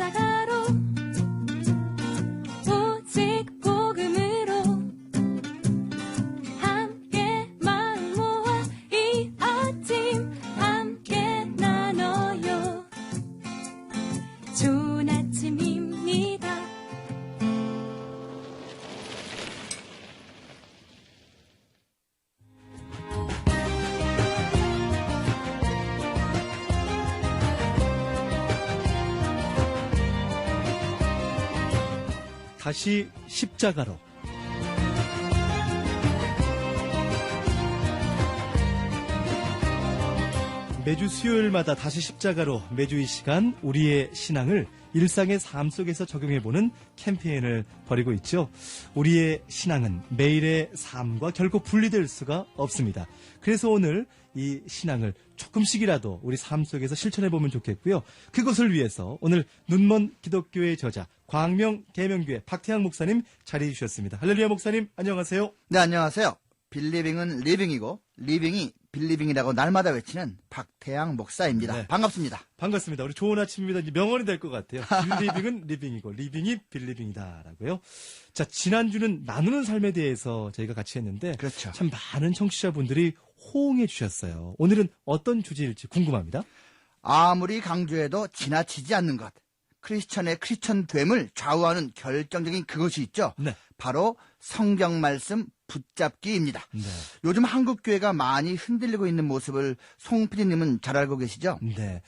십자가로 오직 복음으로 함께 마음 모아 이 아침 함께 나눠요. 좋은 아침입니다. 다시 십자가로. 매주 수요일마다 다시 십자가로, 매주 이 시간 우리의 신앙을 일상의 삶 속에서 적용해보는 캠페인을 벌이고 있죠. 우리의 신앙은 매일의 삶과 결코 분리될 수가 없습니다. 그래서 오늘 이 신앙을 조금씩이라도 우리 삶 속에서 실천해보면 좋겠고요. 그것을 위해서 오늘 눈먼 기독교의 저자 광명 계명교회 박태양 목사님 자리해 주셨습니다. 할렐루야 목사님 안녕하세요. 네, 안녕하세요. 빌리빙은 리빙이고 리빙이 빌리빙이라고 날마다 외치는 박태양 목사입니다. 네. 반갑습니다. 반갑습니다. 우리 좋은 아침입니다. 이제 명언이 될 것 같아요. 빌리빙은 리빙이고 리빙이 빌리빙이다라고요. 자, 지난주는 나누는 삶에 대해서 저희가 같이 했는데 그렇죠. 참 많은 청취자분들이 호응해 주셨어요. 오늘은 어떤 주제일지 궁금합니다. 아무리 강조해도 지나치지 않는 것. 크리스천의 크리스천됨을 좌우하는 결정적인 그것이 있죠. 네. 바로 성경 말씀 붙잡기입니다. 네. 요즘 한국 교회가 많이 흔들리고 있는 모습을 송 PD님은 잘 알고 계시죠? 네.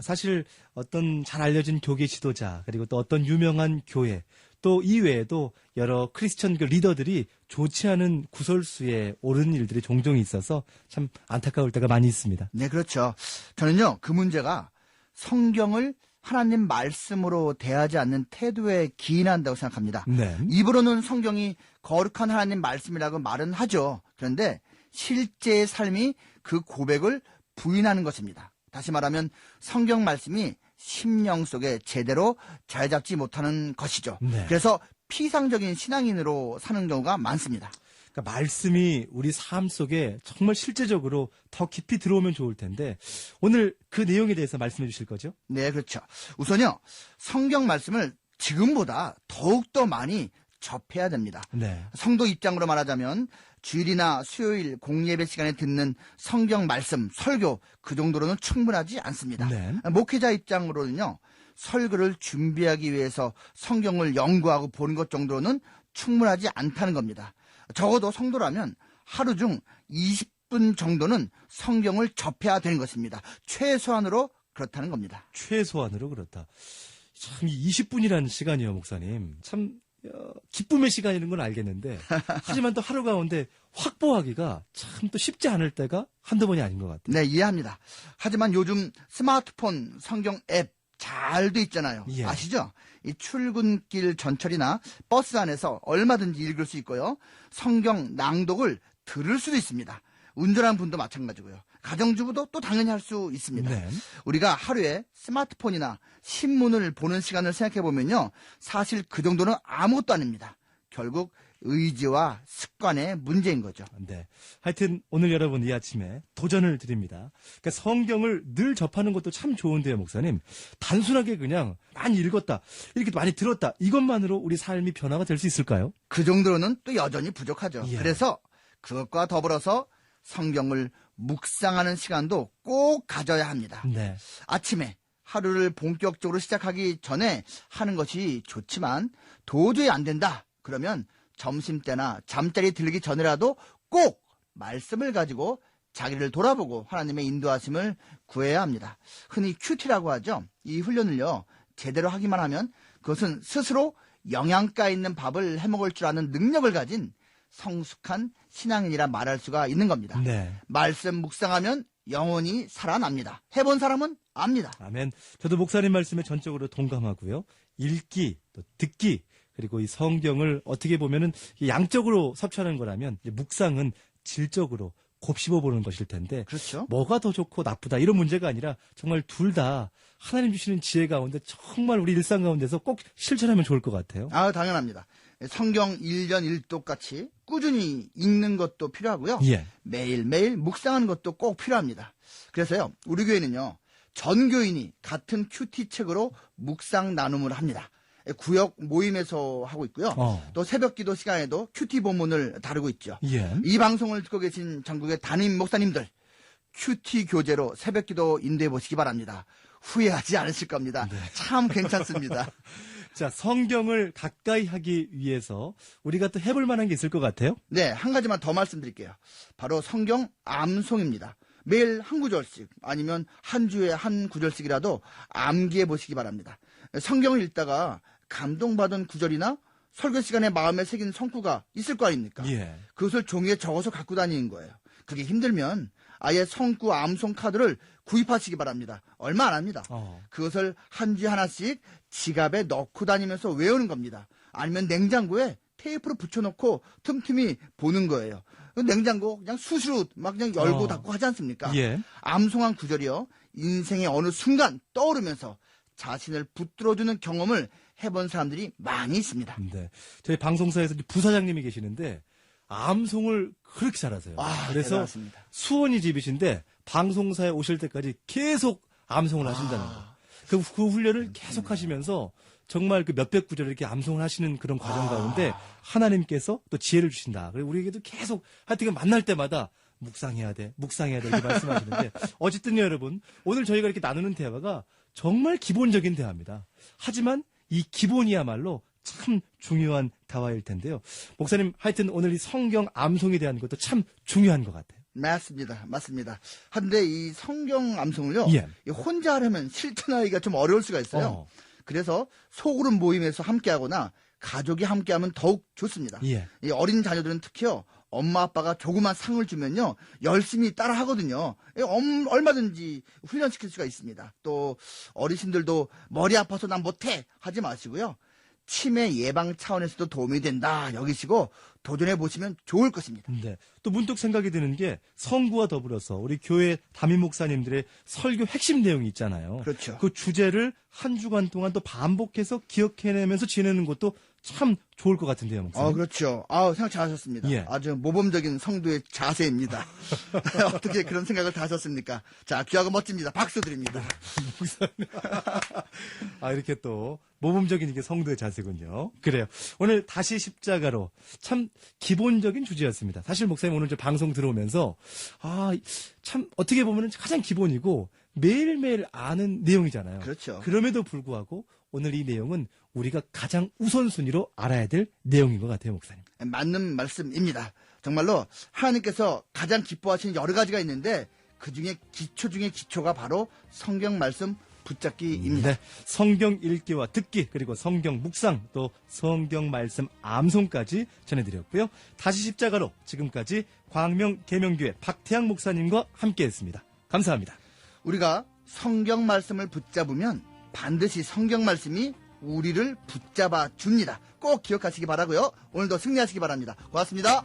사실 어떤 잘 알려진 교계 지도자 그리고 또 어떤 유명한 교회 또 이외에도 여러 크리스천 그 리더들이 좋지 않은 구설수에 오르는 일들이 종종 있어서 참 안타까울 때가 많이 있습니다. 네, 그렇죠. 저는요, 그 문제가 성경을 하나님 말씀으로 대하지 않는 태도에 기인한다고 생각합니다. 네. 입으로는 성경이 거룩한 하나님 말씀이라고 말은 하죠. 그런데 실제의 삶이 그 고백을 부인하는 것입니다. 다시 말하면 성경 말씀이 심령 속에 제대로 잘 잡지 못하는 것이죠. 네. 그래서 피상적인 신앙인으로 사는 경우가 많습니다. 그러니까 말씀이 우리 삶 속에 정말 실제적으로 더 깊이 들어오면 좋을 텐데 오늘 그 내용에 대해서 말씀해 주실 거죠? 네, 그렇죠. 우선요, 성경 말씀을 지금보다 더욱더 많이 접해야 됩니다. 네. 성도 입장으로 말하자면 주일이나 수요일 공예배 시간에 듣는 성경 말씀, 설교 그 정도로는 충분하지 않습니다. 네. 목회자 입장으로는요, 설교를 준비하기 위해서 성경을 연구하고 보는 것 정도로는 충분하지 않다는 겁니다. 적어도 성도라면 하루 중 20분 정도는 성경을 접해야 되는 것입니다. 최소한으로 그렇다는 겁니다. 최소한으로 그렇다. 참 20분이라는 시간이요, 목사님. 참 기쁨의 시간이라는 건 알겠는데 하지만 또 하루 가운데 확보하기가 참 또 쉽지 않을 때가 한두 번이 아닌 것 같아요. 네, 이해합니다. 하지만 요즘 스마트폰 성경 앱 잘 돼 있잖아요. 예. 아시죠? 이 출근길 전철이나 버스 안에서 얼마든지 읽을 수 있고요. 성경 낭독을 들을 수도 있습니다. 운전하는 분도 마찬가지고요. 가정주부도 또 당연히 할 수 있습니다. 네. 우리가 하루에 스마트폰이나 신문을 보는 시간을 생각해보면요. 사실 그 정도는 아무것도 아닙니다. 결국 의지와 습관의 문제인 거죠. 네. 하여튼 오늘 여러분 이 아침에 도전을 드립니다. 그러니까 성경을 늘 접하는 것도 참 좋은데요, 목사님. 단순하게 그냥 많이 읽었다, 이렇게 많이 들었다, 이것만으로 우리 삶이 변화가 될 수 있을까요? 그 정도로는 또 여전히 부족하죠. 예. 그래서 그것과 더불어서 성경을 묵상하는 시간도 꼭 가져야 합니다. 네. 아침에 하루를 본격적으로 시작하기 전에 하는 것이 좋지만 도저히 안 된다. 그러면 점심때나 잠자리 들기 전이라도 꼭 말씀을 가지고 자기를 돌아보고 하나님의 인도하심을 구해야 합니다. 흔히 큐티라고 하죠. 이 훈련을요, 제대로 하기만 하면 그것은 스스로 영양가 있는 밥을 해먹을 줄 아는 능력을 가진 성숙한 신앙인이라 말할 수가 있는 겁니다. 네. 말씀 묵상하면 영혼이 살아납니다. 해본 사람은 압니다. 아멘. 저도 목사님 말씀에 전적으로 동감하고요. 읽기, 또 듣기, 그리고 이 성경을 어떻게 보면은 양적으로 섭취하는 거라면 이제 묵상은 질적으로 곱씹어보는 것일 텐데 그렇죠. 뭐가 더 좋고 나쁘다 이런 문제가 아니라 정말 둘 다 하나님 주시는 지혜 가운데 정말 우리 일상 가운데서 꼭 실천하면 좋을 것 같아요. 아, 당연합니다. 성경 1년 1독 같이 꾸준히 읽는 것도 필요하고요. 예. 매일매일 묵상하는 것도 꼭 필요합니다. 그래서요, 우리 교회는요, 전교인이 같은 큐티 책으로 묵상 나눔을 합니다. 구역 모임에서 하고 있고요. 또 새벽 기도 시간에도 큐티 본문을 다루고 있죠. 예. 이 방송을 듣고 계신 전국의 담임 목사님들, 큐티 교재로 새벽 기도 인도해 보시기 바랍니다. 후회하지 않으실 겁니다. 참 괜찮습니다. 자, 성경을 가까이 하기 위해서 우리가 또 해볼 만한 게 있을 것 같아요. 네, 한 가지만 더 말씀드릴게요. 바로 성경 암송입니다. 매일 한 구절씩 아니면 한 주에 한 구절씩이라도 암기해 보시기 바랍니다. 성경을 읽다가 감동받은 구절이나 설교 시간에 마음에 새긴 성구가 있을 거 아닙니까? 예. 그것을 종이에 적어서 갖고 다니는 거예요. 그게 힘들면 아예 성구 암송 카드를 구입하시기 바랍니다. 얼마 안 합니다. 그것을 한 주에 하나씩 지갑에 넣고 다니면서 외우는 겁니다. 아니면 냉장고에 테이프로 붙여놓고 틈틈이 보는 거예요. 냉장고 그냥 수시로 막 그냥 열고 닫고 하지 않습니까? 예. 암송한 구절이요. 인생의 어느 순간 떠오르면서 자신을 붙들어주는 경험을 해본 사람들이 많이 있습니다. 네. 저희 방송사에서 부사장님이 계시는데 암송을 그렇게 잘하세요. 그래서 대단하십니다. 수원이 집이신데 방송사에 오실 때까지 계속 암송을 하신다는 거예요. 그 훈련을 계속 하시면서 정말 그 몇백 구절을 이렇게 암송을 하시는 그런 과정 가운데 하나님께서 또 지혜를 주신다. 그리고 우리에게도 계속 하여튼 만날 때마다 묵상해야 돼 이렇게 말씀하시는데 어쨌든요 여러분 오늘 저희가 이렇게 나누는 대화가 정말 기본적인 대화입니다. 하지만 이 기본이야말로 참 중요한 대화일 텐데요. 목사님 하여튼 오늘 이 성경 암송에 대한 것도 참 중요한 것 같아요. 맞습니다. 맞습니다. 한데 이 성경 암송을요. 예. 혼자 하려면 실천하기가 좀 어려울 수가 있어요. 그래서 소그룹 모임에서 함께하거나 가족이 함께하면 더욱 좋습니다. 예. 이 어린 자녀들은 특히요. 엄마 아빠가 조그만 상을 주면요. 열심히 따라 하거든요. 얼마든지 훈련시킬 수가 있습니다. 또 어르신들도 머리 아파서 난 못해 하지 마시고요. 치매 예방 차원에서도 도움이 된다 여기시고 도전해 보시면 좋을 것입니다. 네. 또 문득 생각이 드는 게 성구와 더불어서 우리 교회 담임 목사님들의 설교 핵심 내용이 있잖아요. 그렇죠. 그 주제를 한 주간 동안 또 반복해서 기억해내면서 지내는 것도 참 좋을 것 같은데요, 목사님. 그렇죠. 생각 잘하셨습니다. 예. 아주 모범적인 성도의 자세입니다. 어떻게 그런 생각을 다 하셨습니까? 자, 귀하고 멋집니다. 박수 드립니다. 이렇게 또 모범적인 이게 성도의 자세군요. 그래요. 오늘 다시 십자가로 참 기본적인 주제였습니다. 사실 목사님 오늘 저 방송 들어오면서 참 어떻게 보면 가장 기본이고 매일매일 아는 내용이잖아요. 그렇죠. 그럼에도 불구하고 오늘 이 내용은 우리가 가장 우선순위로 알아야 될 내용인 것 같아요, 목사님. 맞는 말씀입니다. 정말로 하나님께서 가장 기뻐하시는 여러 가지가 있는데 그중에 기초 중에 기초가 바로 성경 말씀 붙잡기입니다. 네, 성경 읽기와 듣기 그리고 성경 묵상 또 성경 말씀 암송까지 전해드렸고요. 다시 십자가로 지금까지 광명 계명교회 박태양 목사님과 함께했습니다. 감사합니다. 우리가 성경 말씀을 붙잡으면 반드시 성경 말씀이 우리를 붙잡아 줍니다. 꼭 기억하시기 바라고요. 오늘도 승리하시기 바랍니다. 고맙습니다.